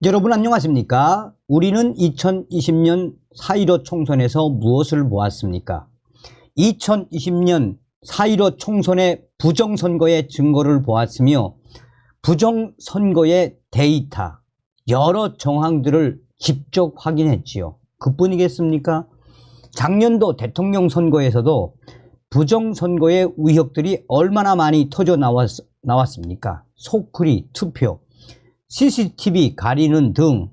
여러분 안녕하십니까? 우리는 2020년 4.15 총선에서 무엇을 보았습니까? 2020년 4.15 총선의 부정선거의 증거를 보았으며 부정선거의 데이터, 여러 정황들을 직접 확인했지요. 그뿐이겠습니까? 작년도 대통령 선거에서도 부정선거의 의혹들이 얼마나 많이 터져 나왔습니까? 소크리, 투표, CCTV 가리는 등.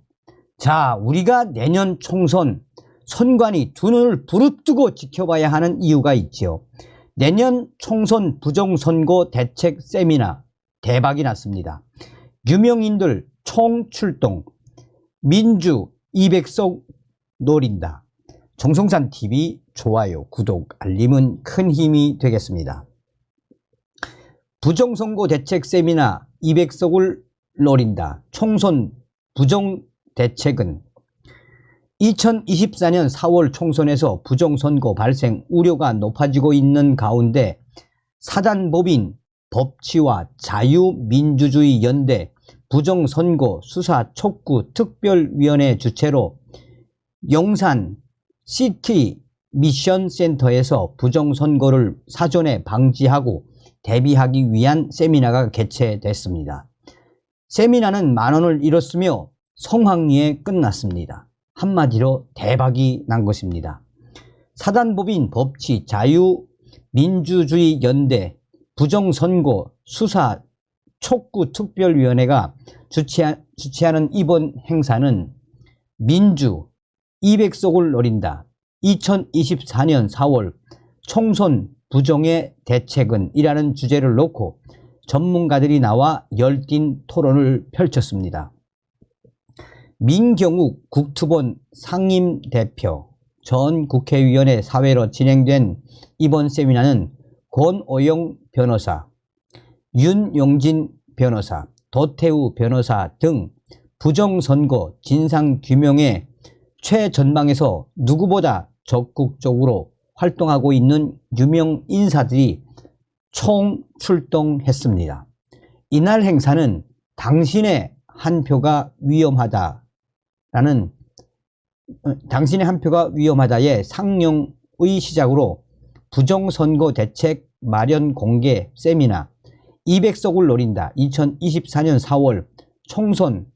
자, 우리가 내년 총선 선관위 두 눈을 부릅뜨고 지켜봐야 하는 이유가 있지요. 내년 총선 부정선거 대책 세미나 대박이 났습니다. 유명인들 총출동, 민주 200석 노린다. 정성산TV 좋아요, 구독, 알림은 큰 힘이 되겠습니다. 부정선거 대책 세미나 200석을 노린다. 총선 부정대책은 2024년 4월 총선에서 부정선거 발생 우려가 높아지고 있는 가운데 사단법인 법치와 자유민주주의연대 부정선거 수사 촉구 특별위원회 주최로 용산 시티 미션센터에서 부정선거를 사전에 방지하고 대비하기 위한 세미나가 개최됐습니다. 세미나는 만원을 잃었으며 성황리에 끝났습니다. 한마디로 대박이 난 것입니다. 사단법인 법치 자유민주주의연대 부정선거 수사 촉구 특별위원회가 주최하는 이번 행사는 민주 200석을 노린다. 2024년 4월 총선 부정의 대책은 이라는 주제를 놓고 전문가들이 나와 열띤 토론을 펼쳤습니다. 민경욱 국투본 상임대표, 전 국회의원의 사회로 진행된 이번 세미나는 권오영 변호사, 윤용진 변호사, 도태우 변호사 등 부정선거 진상규명의 최전방에서 누구보다 적극적으로 활동하고 있는 유명 인사들이 총출동했습니다. 이날 행사는 당신의 한 표가 위험하다의 상영의 시작으로 부정선거 대책 마련 공개 세미나 200석을 노린다. 2024년 4월 총선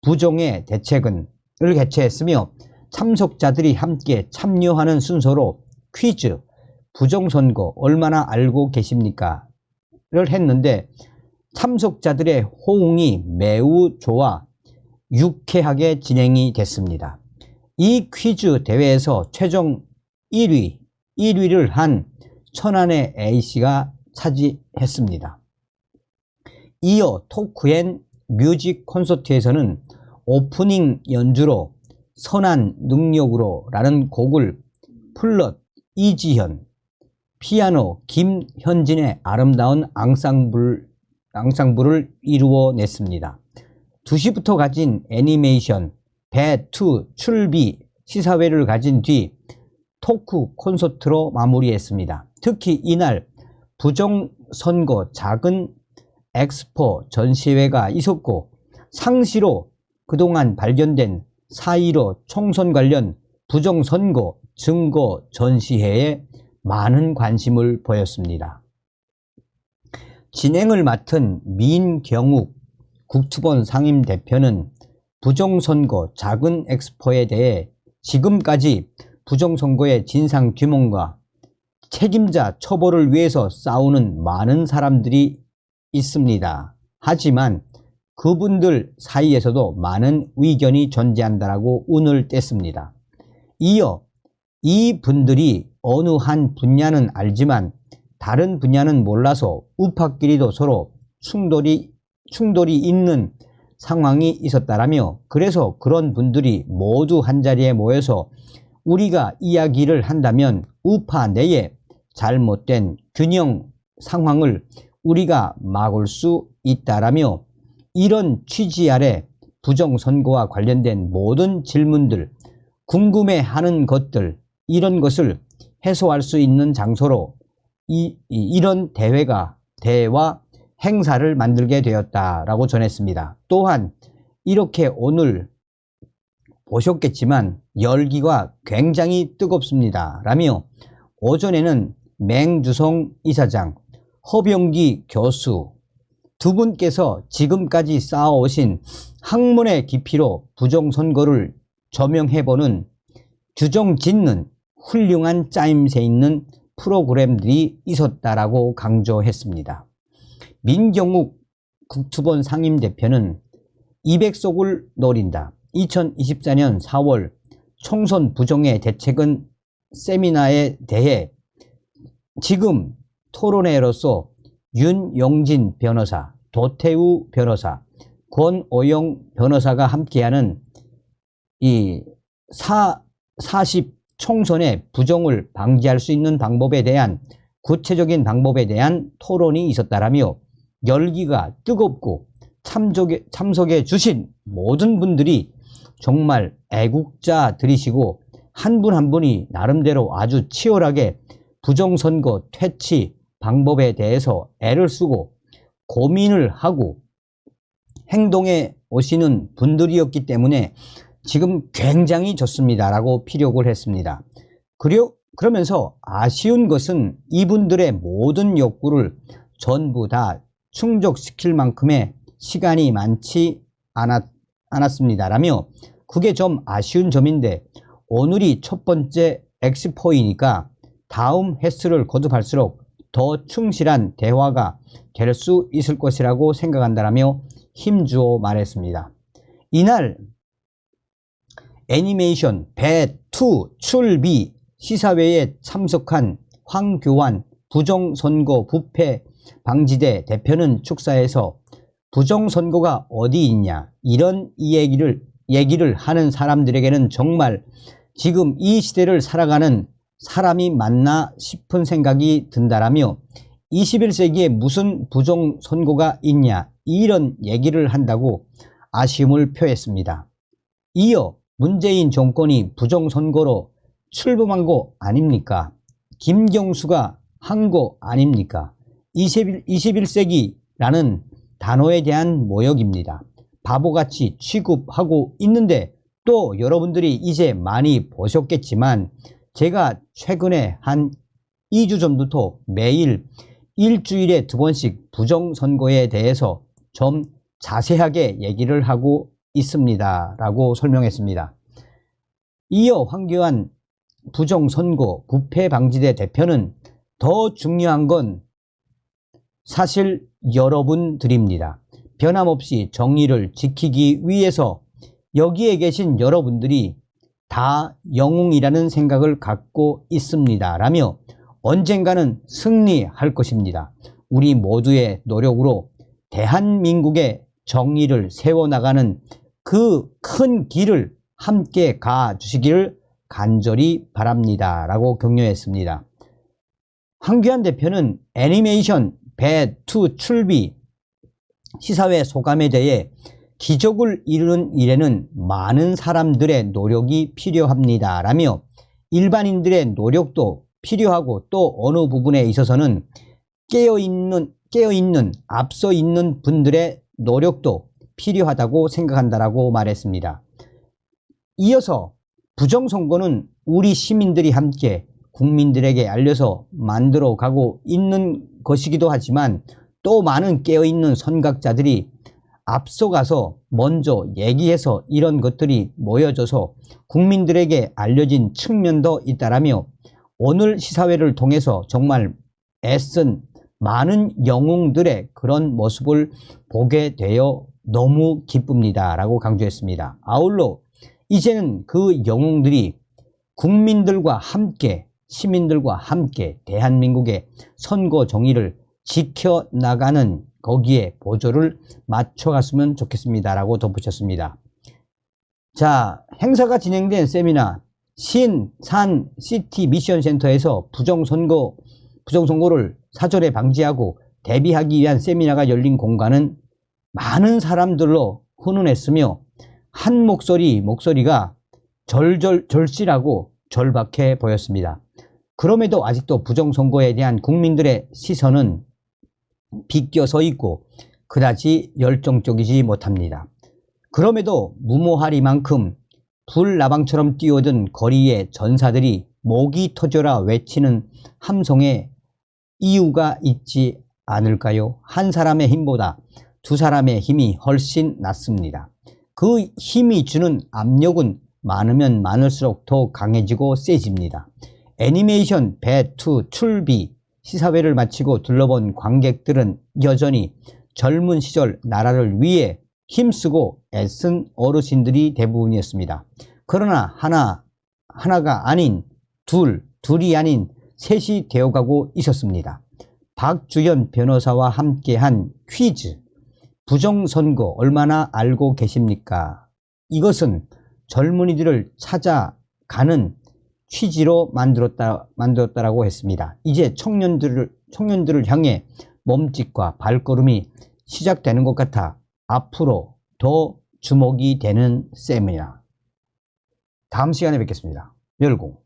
부정의 대책은 을 개최했으며 참석자들이 함께 참여하는 순서로 퀴즈, 부정선거 얼마나 알고 계십니까? 를 했는데 참석자들의 호응이 매우 좋아 유쾌하게 진행이 됐습니다. 이 퀴즈 대회에서 최종 1위를 한 천안의 A씨가 차지했습니다. 이어 토크 앤 뮤직 콘서트에서는 오프닝 연주로 선한 능력으로 라는 곡을 플럿 이지현, 피아노 김현진의 아름다운 앙상블을 이루어냈습니다. 2시부터 가진 애니메이션 배2 출비 시사회를 가진 뒤 토크 콘서트로 마무리했습니다. 특히 이날 부정선거 작은 엑스포 전시회가 있었고 상시로 그동안 발견된 4.15 총선 관련 부정선거 증거 전시회에 많은 관심을 보였습니다. 진행을 맡은 민경욱 국투본 상임대표는 부정선거 작은 엑스포에 대해 지금까지 부정선거의 진상규명과 책임자 처벌을 위해서 싸우는 많은 사람들이 있습니다. 하지만 그분들 사이에서도 많은 의견이 존재한다라고 운을 뗐습니다. 이어 이 분들이 어느 한 분야는 알지만 다른 분야는 몰라서 우파끼리도 서로 충돌이 있는 상황이 있었다라며 그래서 그런 분들이 모두 한자리에 모여서 우리가 이야기를 한다면 우파 내에 잘못된 균형 상황을 우리가 막을 수 있다라며 이런 취지 아래 부정선거와 관련된 모든 질문들, 궁금해하는 것들 이런 것을 해소할 수 있는 장소로 이런 대회와 행사를 만들게 되었다라고 전했습니다. 또한 이렇게 오늘 보셨겠지만 열기가 굉장히 뜨겁습니다. 라며 오전에는 맹주성 이사장, 허병기 교수 두 분께서 지금까지 쌓아오신 학문의 깊이로 부정선거를 조명해보는 규정짓는 훌륭한 짜임새 있는 프로그램들이 있었다라고 강조했습니다. 민경욱 국투본 상임대표는 200석을 노린다. 2024년 4월 총선 부정의 대책은 세미나에 대해 지금 토론회로서 윤용진 변호사, 도태우 변호사, 권오영 변호사가 함께하는 이 40 총선의 부정을 방지할 수 있는 방법에 대한 구체적인 방법에 대한 토론이 있었다라며 열기가 뜨겁고 참석해 주신 모든 분들이 정말 애국자들이시고 한 분 한 분이 나름대로 아주 치열하게 부정선거 퇴치 방법에 대해서 애를 쓰고 고민을 하고 행동해 오시는 분들이었기 때문에 지금 굉장히 좋습니다 라고 피력을 했습니다. 그러면서 아쉬운 것은 이분들의 모든 욕구를 전부 다 충족시킬 만큼의 시간이 많지 않았습니다 라며 그게 좀 아쉬운 점인데 오늘이 첫 번째 엑스포이니까 다음 횟수를 거듭할수록 더 충실한 대화가 될 수 있을 것이라고 생각한다라며 힘주어 말했습니다. 이날 애니메이션 배2 출비 시사회에 참석한 황교안 부정선거 부패 방지대 대표는 축사에서 부정선거가 어디 있냐 이런 얘기를 하는 사람들에게는 정말 지금 이 시대를 살아가는 사람이 맞나 싶은 생각이 든다라며 21세기에 무슨 부정선거가 있냐 이런 얘기를 한다고 아쉬움을 표했습니다. 이어 문재인 정권이 부정선거로 출범한 거 아닙니까? 김경수가 한 거 아닙니까? 21세기라는 단어에 대한 모욕입니다. 바보같이 취급하고 있는데 또 여러분들이 이제 많이 보셨겠지만 제가 최근에 한 2주 전부터 매일 일주일에 2번씩 부정선거에 대해서 좀 자세하게 얘기를 하고 있습니다 라고 설명했습니다. 이어 황교안 부정선거 부패방지대 대표는 더 중요한 건 사실 여러분들입니다. 변함없이 정의를 지키기 위해서 여기에 계신 여러분들이 다 영웅이라는 생각을 갖고 있습니다 라며 언젠가는 승리할 것입니다. 우리 모두의 노력으로 대한민국의 정의를 세워나가는 그 큰 길을 함께 가주시기를 간절히 바랍니다 라고 격려했습니다. 황교안 대표는 애니메이션 배2 출비 시사회 소감에 대해 기적을 이루는 일에는 많은 사람들의 노력이 필요합니다 라며 일반인들의 노력도 필요하고 또 어느 부분에 있어서는 깨어있는 앞서 있는 분들의 노력도 필요하다고 생각한다라고 말했습니다. 이어서 부정선거는 우리 시민들이 함께 국민들에게 알려서 만들어가고 있는 것이기도 하지만 또 많은 깨어있는 선각자들이 앞서가서 먼저 얘기해서 이런 것들이 모여져서 국민들에게 알려진 측면도 있다라며 오늘 시사회를 통해서 정말 애쓴 많은 영웅들의 그런 모습을 보게 되어 너무 기쁩니다 라고 강조했습니다. 아울러 이제는 그 영웅들이 국민들과 함께 시민들과 함께 대한민국의 선거 정의를 지켜나가는 거기에 보조를 맞춰갔으면 좋겠습니다 라고 덧붙였습니다. 자, 행사가 진행된 세미나 신산 시티 미션 센터에서 부정선거를 사전에 방지하고 대비하기 위한 세미나가 열린 공간은 많은 사람들로 훈훈했으며 한 목소리가 절실하고 절박해 보였습니다. 그럼에도 아직도 부정선거에 대한 국민들의 시선은 비껴서 있고 그다지 열정적이지 못합니다. 그럼에도 무모하리만큼 불나방처럼 뛰어든 거리의 전사들이 목이 터져라 외치는 함성에 이유가 있지 않을까요? 한 사람의 힘보다 두 사람의 힘이 훨씬 낫습니다. 그 힘이 주는 압력은 많으면 많을수록 더 강해지고 세집니다. 애니메이션 배2 출비 시사회를 마치고 둘러본 관객들은 여전히 젊은 시절 나라를 위해 힘쓰고 애쓴 어르신들이 대부분이었습니다. 그러나 하나가 아닌 둘이 아닌 셋이 되어가고 있었습니다. 박주연 변호사와 함께한 퀴즈, 부정선거 얼마나 알고 계십니까? 이것은 젊은이들을 찾아가는 취지로 만들었다라고 했습니다. 이제 청년들을 향해 몸짓과 발걸음이 시작되는 것 같아 앞으로 더 주목이 되는 셈이다. 다음 시간에 뵙겠습니다. 열공.